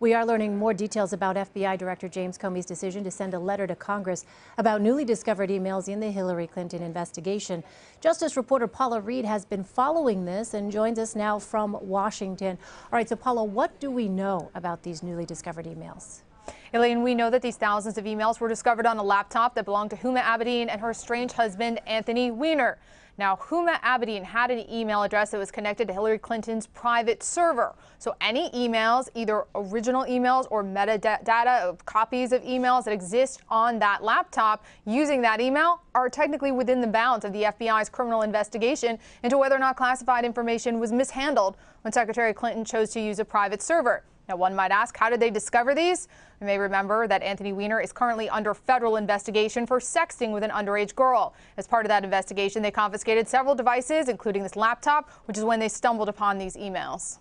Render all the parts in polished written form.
We are learning more details about FBI Director James Comey's decision to send a letter to Congress about newly discovered emails in the Hillary Clinton investigation. Justice reporter Paula Reid has been following this and joins us now from Washington. All right, so Paula, what do we know about these newly discovered emails? Elaine, we know that these thousands of emails were discovered on a laptop that belonged to Huma Abedin and her estranged husband, Anthony Weiner. Now, Huma Abedin had an email address that was connected to Hillary Clinton's private server. So any emails, either original emails or metadata of copies of emails that exist on that laptop using that email are technically within the bounds of the FBI's criminal investigation into whether or not classified information was mishandled when Secretary Clinton chose to use a private server. Now, one might ask, how did they discover these? You may remember that Anthony Weiner is currently under federal investigation for sexting with an underage girl. As part of that investigation, they confiscated several devices, including this laptop, which is when they stumbled upon these emails.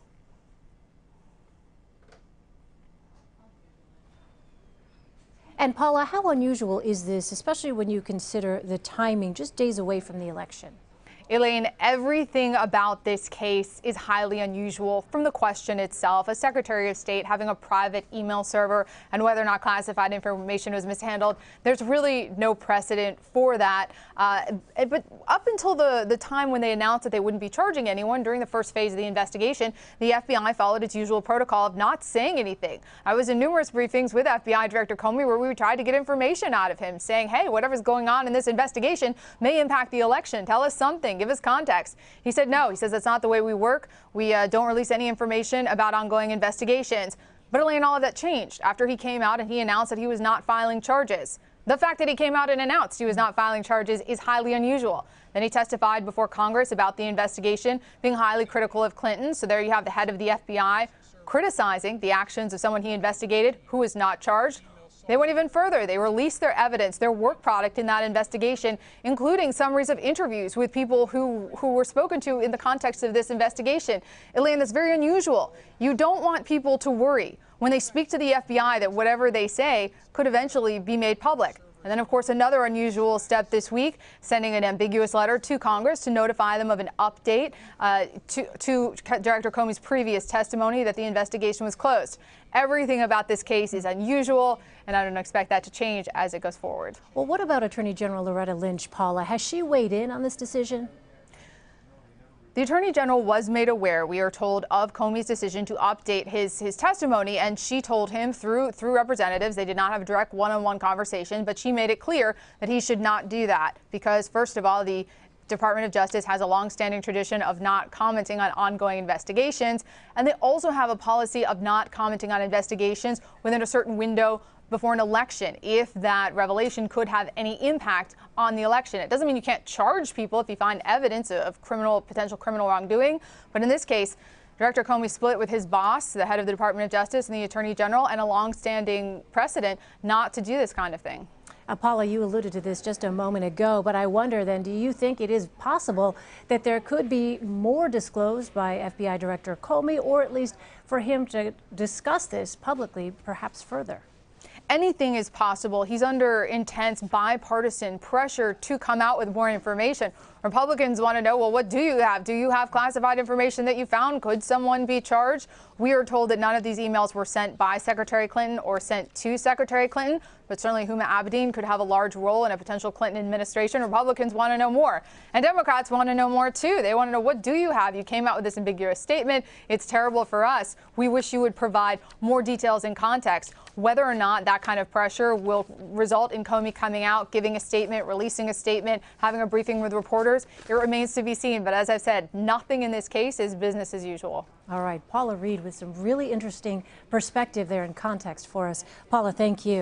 And Paula, how unusual is this, especially when you consider the timing just days away from the election? Elaine, everything about this case is highly unusual from the question itself. A Secretary of State having a private email server and whether or not classified information was mishandled, there's really no precedent for that. But up until the time when they announced that they wouldn't be charging anyone during the first phase of the investigation, the FBI followed its usual protocol of not saying anything. I was in numerous briefings with FBI Director Comey where we tried to get information out of him saying, hey, whatever's going on in this investigation may impact the election. Tell us something. Give us context. He said no. He says that's not the way we work. We don't release any information about ongoing investigations. But Elaine, all of that changed after he came out and he announced that he was not filing charges. The fact that he came out and announced he was not filing charges is highly unusual. Then he testified before Congress about the investigation being highly critical of Clinton. So there you have the head of the FBI criticizing the actions of someone he investigated who was not charged. They went even further. They released their evidence, their work product in that investigation, including summaries of interviews with people who were spoken to in the context of this investigation. Elaine, that's very unusual. You don't want people to worry when they speak to the FBI that whatever they say could eventually be made public. And then, of course, another unusual step this week, sending an ambiguous letter to Congress to notify them of an update to Director Comey's previous testimony that the investigation was closed. Everything about this case is unusual, and I don't expect that to change as it goes forward. Well, what about Attorney General Loretta Lynch, Paula? Has she weighed in on this decision? The Attorney General was made aware, we are told, of Comey's decision to update his testimony, and she told him through representatives. They did not have a direct one-on-one conversation, but she made it clear that he should not do that because, first of all, the Department of Justice has a long-standing tradition of not commenting on ongoing investigations, and they also have a policy of not commenting on investigations within a certain window before an election if that revelation could have any impact on the election. It doesn't mean you can't charge people if you find evidence of potential criminal wrongdoing. But in this case, Director Comey split with his boss, the head of the Department of Justice, and the Attorney General, and a long-standing precedent not to do this kind of thing. Paula, you alluded to this just a moment ago, but I wonder then, do you think it is possible that there could be more disclosed by FBI Director Comey, or at least for him to discuss this publicly, perhaps further? Anything is possible. He's under intense bipartisan pressure to come out with more information. Republicans want to know, well, what do you have? Do you have classified information that you found? Could someone be charged? We are told that none of these emails were sent by Secretary Clinton or sent to Secretary Clinton, but certainly Huma Abedin could have a large role in a potential Clinton administration. Republicans want to know more, and Democrats want to know more too. They want to know, what do you have? You came out with this ambiguous statement. It's terrible for us. We wish you would provide more details and context. Whether or not that kind of pressure will result in Comey coming out, giving a statement, releasing a statement, having a briefing with reporters, it remains to be seen. But as I've said, nothing in this case is business as usual. All right, Paula Reid with some really interesting perspective there and context for us. Paula, thank you.